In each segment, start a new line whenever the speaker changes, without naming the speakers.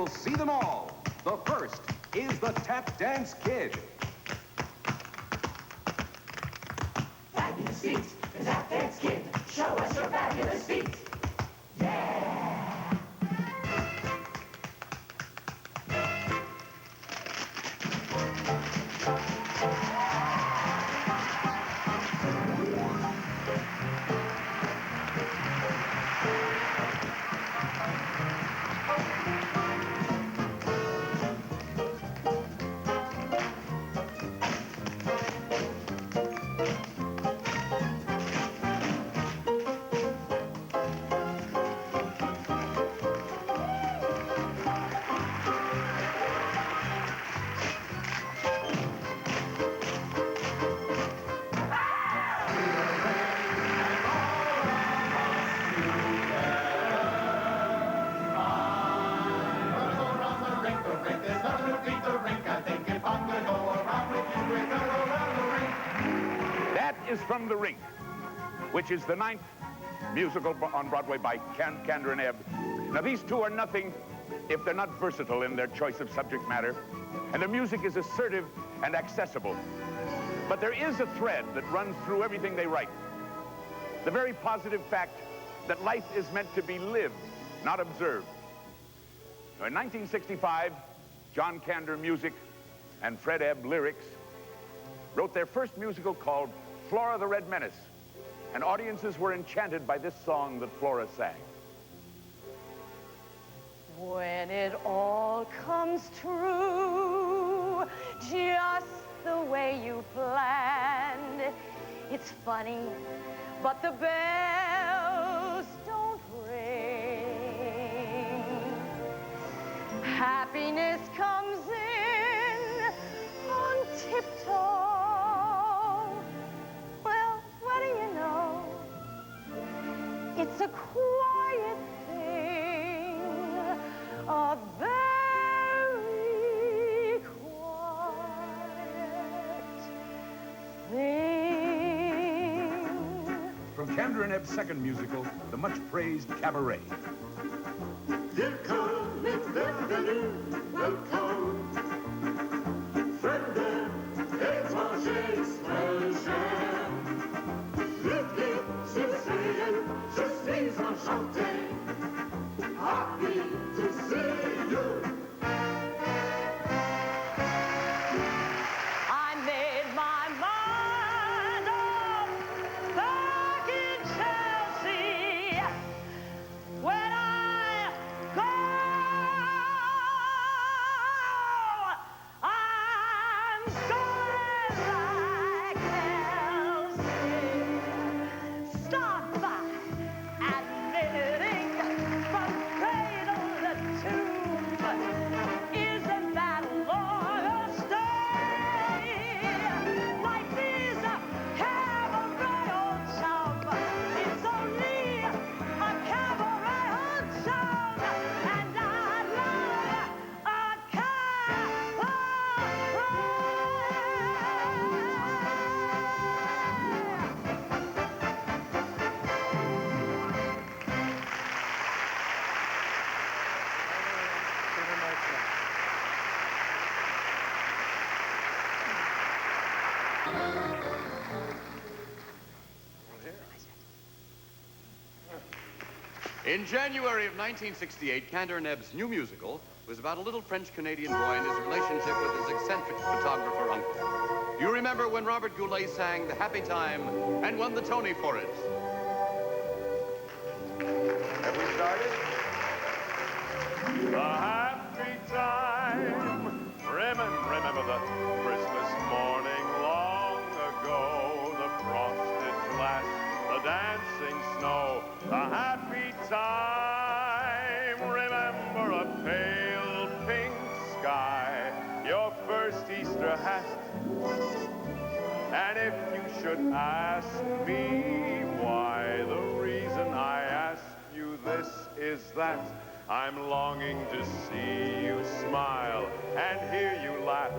We'll see them all. The first is the Tap Dance Kid.
Fabulous feet, the Tap Dance Kid. Show us your fabulous feet. Yeah!
Is from the Rink, which is the 9th musical on Broadway by Kander and Ebb. Now, these two are nothing if they're not versatile in their choice of subject matter, and their music is assertive and accessible. But there is a thread that runs through everything they write. The very positive fact that life is meant to be lived, not observed. Now, in 1965, John Kander music and Fred Ebb lyrics wrote their first musical called Flora the Red Menace, and audiences were enchanted by this song that Flora sang.
When it all comes true, just the way you planned, it's funny, but the bells don't ring. Happiness comes in on tiptoe. It's a quiet thing, a very quiet thing.
From Kander and Ebb's second musical, the much-praised Cabaret.
Welcome, bienvenue, welcome. Verdon, étranger, stranger. Je suis enchanté, happy to see you.
I made my mind up back in Chelsea when I go. I'm going like Chelsea. Stop by. Isn't that long a stay? Life is a cabaret, old chum. It's only a cabaret, old chum. And I love a
In January of 1968, Kander and Ebb's new musical was about a little French-Canadian boy and his relationship with his eccentric photographer uncle. You remember when Robert Goulet sang The Happy Time and won the Tony for it?
Have we started? The happy time. Remember the Christmas morning long ago, the frosted glass, the dancing snow, the happy time. Remember a pale pink sky, your first Easter hat. And if you should ask me why, the reason I ask you this is that I'm longing to see you smile and hear you laugh,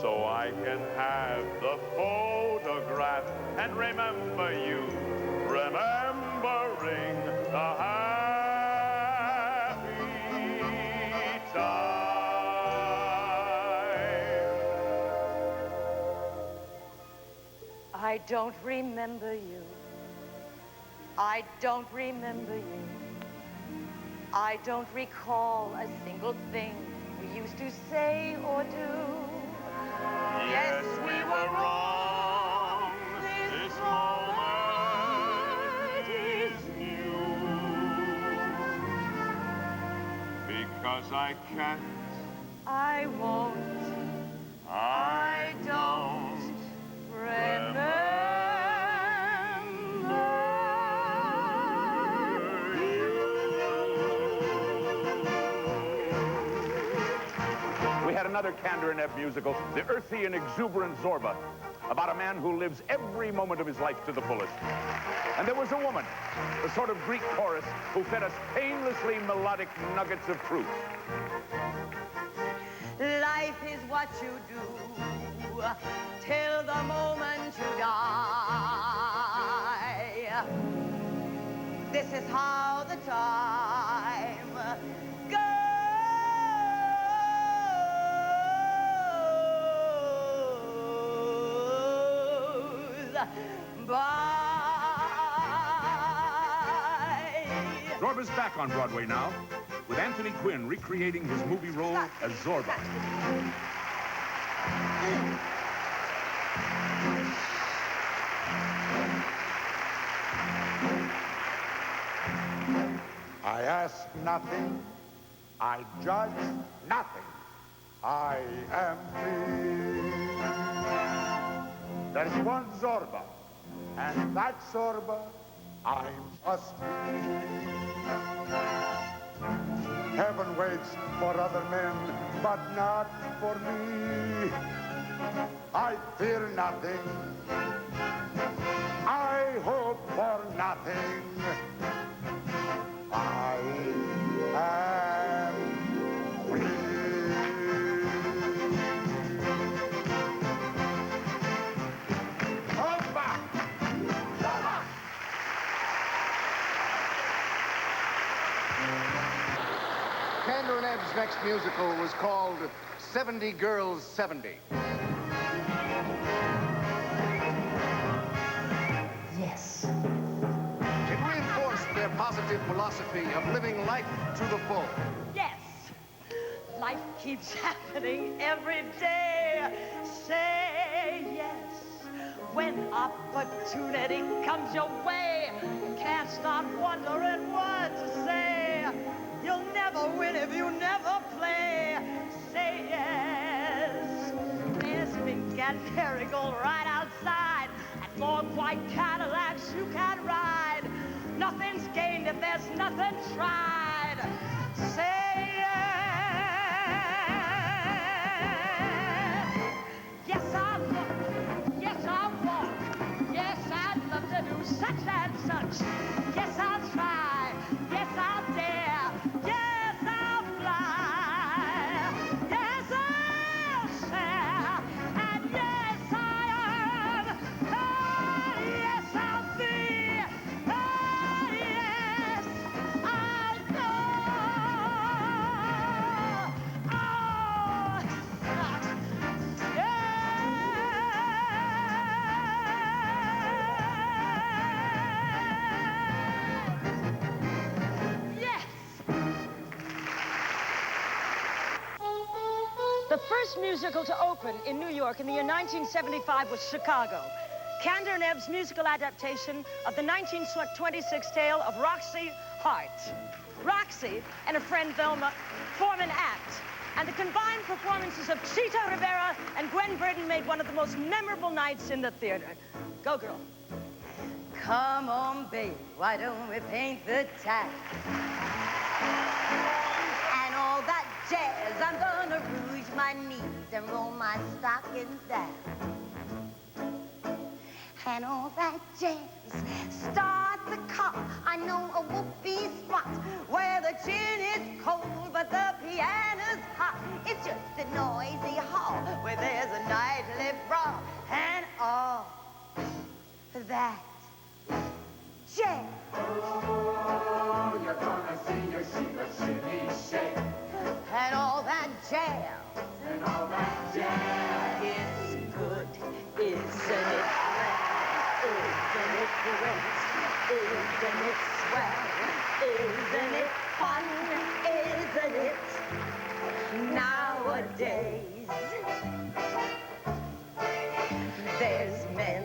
so I can have the photograph and remember you, remembering the happy time.
I don't remember you. I don't remember you. I don't recall a single thing we used to say or do.
Yes, we were wrong. This moment is new. Because I can't,
I won't,
I don't
remember
We had another Kander and Ebb musical, the earthy and exuberant Zorba, about a man who lives every moment of his life to the fullest. And there was a woman, a sort of Greek chorus, who fed us painlessly melodic nuggets of truth.
Life is what you do till the moment you die. This is how the time goes by.
Zorba's back on Broadway now, with Anthony Quinn recreating his movie role as Zorba.
I ask nothing, I judge nothing. I am free. There's one Zorba, and that Zorba I must be. Heaven waits for other men, but not for me. I fear nothing. I hope for nothing. I am free. Zorba! Zorba!
Kander and Ebb's next musical was called 70 Girls 70.
Yes.
It reinforced their positive philosophy of living life to the full.
Yes, life keeps happening every day. Say yes when opportunity comes your way. Can't stop wondering what to say. You'll never win if you never play. Say yes. There's Rink and Marigold right outside, and long white Cadillacs you can ride. Nothing's gained if there's nothing tried. Say yes. Yes, I'll look. Yes, I'll walk. Yes, I'd love to do such and such. Yes, I'll try. Yes, I'll dare. Yes, I'll fly. Yes, I'll share. And yes, I am. Yes, I'll be. Yes, I'll go. The first musical to open in New York in the year 1975 was Chicago. Kander and Ebb's musical adaptation of the 1926 tale of Roxy Hart. Roxy and her friend Velma form an act, and the combined performances of Chita Rivera and Gwen Verdon made one of the most memorable nights in the theater. Go, girl. Come on, babe, why don't we paint the town? And all that jazz, I'm gonna rouge my knees and roll my stockings down. And all that jazz, start the car. I know a whoopee spot where the gin is cold, but the piano's hot. It's just a noisy hall where there's a nightly brawl. And all that jazz.
Oh, you're gonna see your shimmy shake.
And all that jazz.
And all that jazz.
It's good, isn't it? nowadays. There's men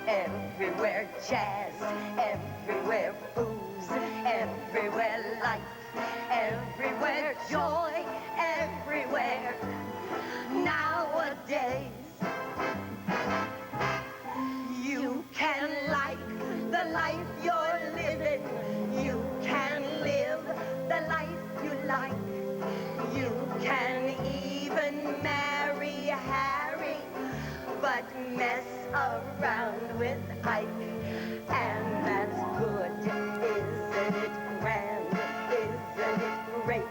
everywhere, jazz everywhere, booze everywhere, life everywhere, joy everywhere nowadays. You can like the life you're living. You can live the life you like. You can even marry Harry, but mess around with Ike. And that's good, isn't it grand? Isn't it great?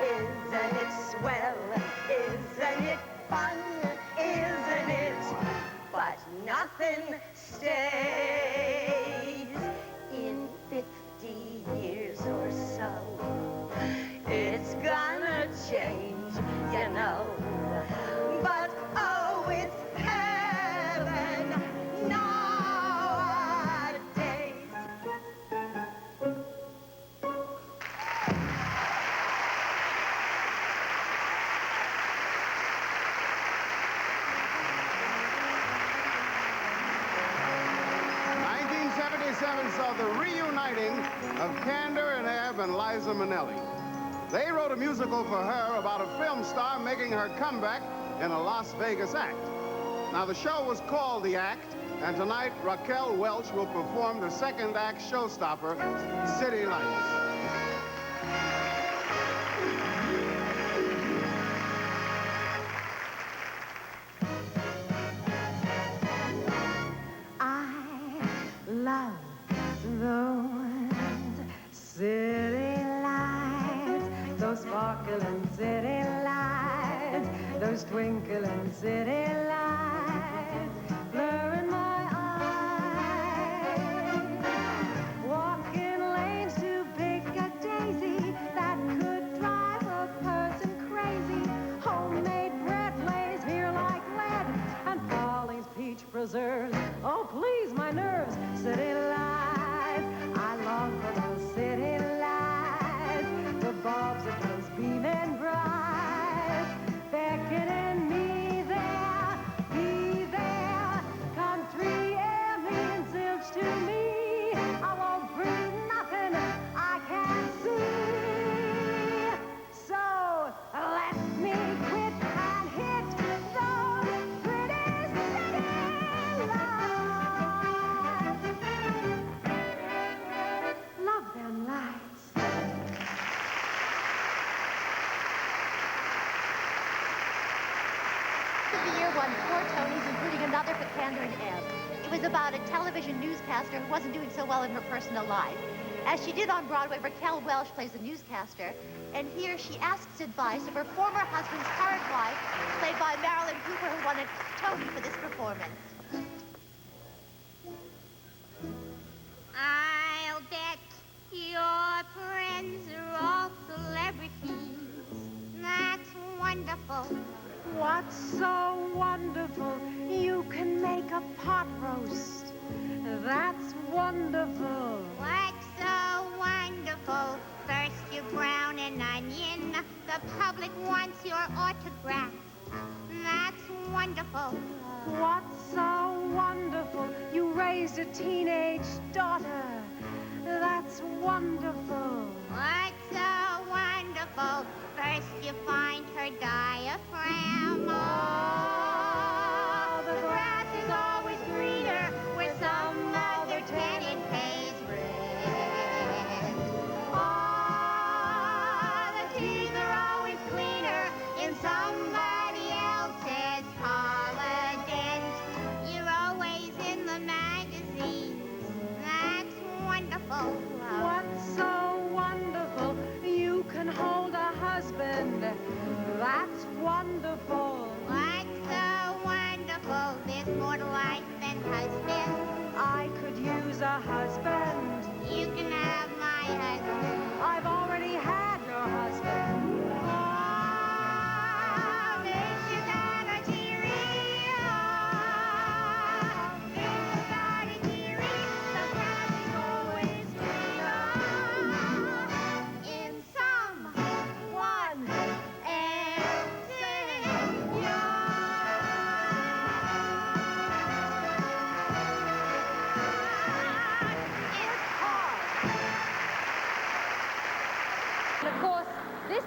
Isn't it swell? Isn't it fun? Isn't it? But nothing stays. In 50 years or so, it's gonna change, you know. But oh, it's heaven nowadays.
Saw the reuniting of Kander and Ebb and Liza Minnelli. They wrote a musical for her about a film star making her comeback in a Las Vegas act. Now, the show was called The Act, and tonight Raquel Welch will perform the second act showstopper, City Lights.
Love those city lights, those sparkling city lights, those twinkling city lights, blurring my eyes. Walking lanes too big a daisy that could drive a person crazy. Homemade bread lays here like lead, and Farley's peach preserves. Oh, please, my nerves. City lights, I long for those city lights, the bulbs of those beaming bright, beckoning me there, be there, country air means zilch to me. I won't breathe nothing I can't see. So let me quit and hit those pretty city lights. Love them lights.
The year won 4 Tonys, including another for Kander and Ebb. It was about a television newscaster who wasn't doing so well in her personal life. As she did on Broadway, Raquel Welch plays the newscaster, and here she asks advice of her former husband's current wife, played by Marilyn Cooper, who won a Tony for this performance.
I'll bet your friends are all celebrities. That's wonderful.
What's so wonderful? You can make a pot roast. That's wonderful.
What's so wonderful? First you brown an onion. The public wants your autograph. That's wonderful.
What's so wonderful? You raised a teenage daughter. That's wonderful.
What's so wonderful? First you find her diaphragm. Oh, the grass is always greener where some other tenant pays rent. Oh, the teeth are always cleaner in somebody else's Polydent. You're always in the magazines. That's wonderful.
What's so wonderful? You can hold a husband. That's wonderful.
What's so wonderful? There's more to life than husbands.
I could use a husband.
You can have my husband.
I've already had your husband.
Oh, this is not a teary. Oh, this is not a teary. The grass is always greener in someone else's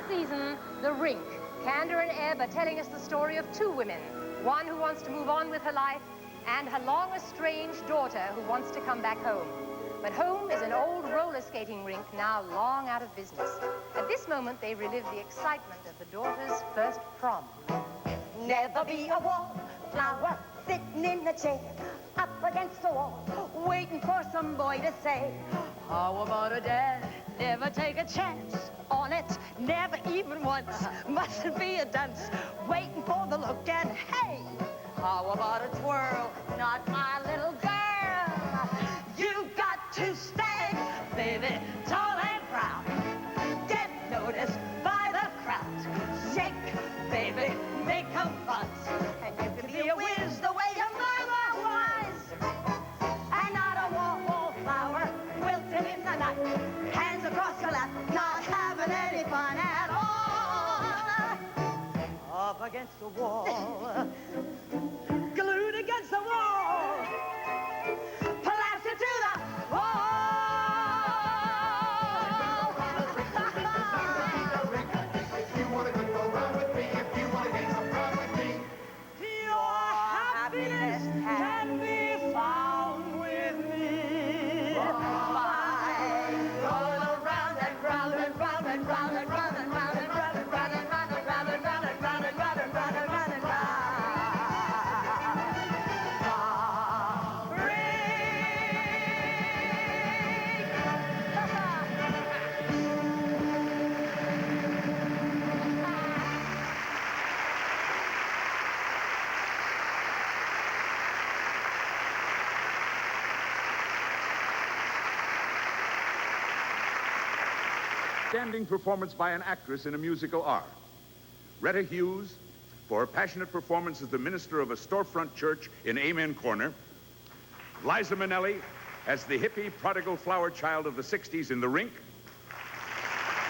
season, The Rink. Kander and Ebb are telling us the story of two women. One who wants to move on with her life, and her long-estranged daughter who wants to come back home. But home is an old roller skating rink now long out of business. At this moment, they relive the excitement of the daughter's first prom.
Never be a wallflower sitting in a chair up against a wall, waiting for some boy to say, how about a dad? Never take a chance on it, never even once. Mustn't be a dunce, waiting for the look, and hey, how about a twirl? Not my little girl. You got to stay, baby, tall and proud. Get noticed by the crowd. Shake, baby, make a fuss. And you can be a whiz the way your mama was. And not a wallflower wilting in the night. Hands across your lap, not having any fun at all. Up against the wall. Glued against the wall. Collapse into the wall.
If you want to go around with me, if you want to get some fun with me,
Your happiness can be found with me. By going around and round and round and round and round and round and round and round and round and round and round and round and round and round and round and round.
Outstanding performance by an actress in a musical R. Retta Hughes, for her passionate performance as the minister of a storefront church in Amen Corner. Liza Minnelli as the hippie prodigal flower child of the 60s in The Rink.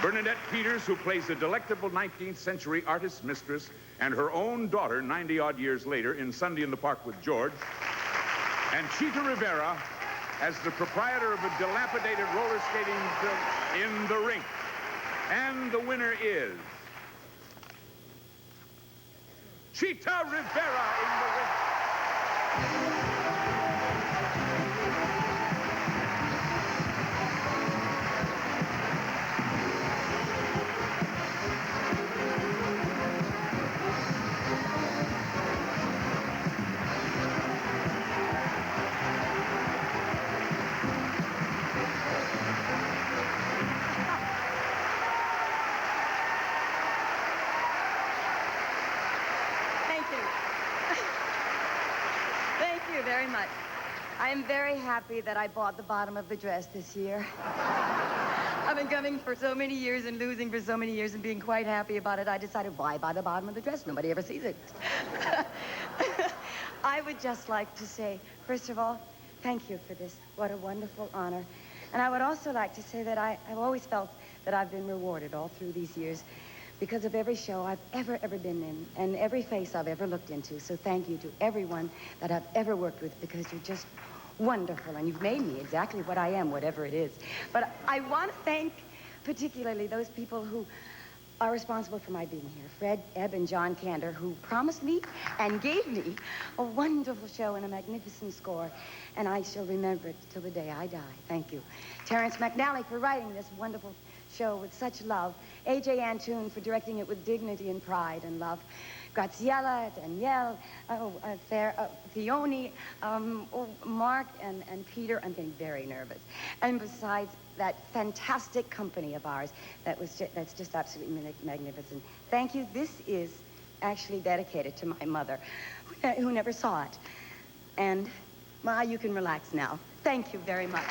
Bernadette Peters, who plays a delectable 19th century artist's mistress and her own daughter 90-odd years later in Sunday in the Park with George. And Chita Rivera as the proprietor of a dilapidated roller skating in The Rink. And the winner is Chita Rivera in The Rink.
Thank you very much. I am very happy that I bought the bottom of the dress this year. I've been coming for so many years and losing for so many years and being quite happy about it. I decided, why buy the bottom of the dress? Nobody ever sees it. I would just like to say, first of all, thank you for this. What a wonderful honor. And I would also like to say that I've always felt that I've been rewarded all through these years because of every show I've ever been in and every face I've ever looked into. So thank you to everyone that I've ever worked with, because you're just wonderful and you've made me exactly what I am, whatever it is. But I want to thank particularly those people who are responsible for my being here. Fred, Ebb, and John Kander, who promised me and gave me a wonderful show and a magnificent score, and I shall remember it till the day I die. Thank you. Terrence McNally for writing this wonderful show with such love. A.J. Antoon for directing it with dignity and pride and love. Graciela, Danielle, Fione, Mark, and Peter. I'm getting very nervous. And besides that fantastic company of ours, that's just absolutely magnificent. Thank you. This is actually dedicated to my mother, who never saw it. And, Ma, you can relax now. Thank you very much.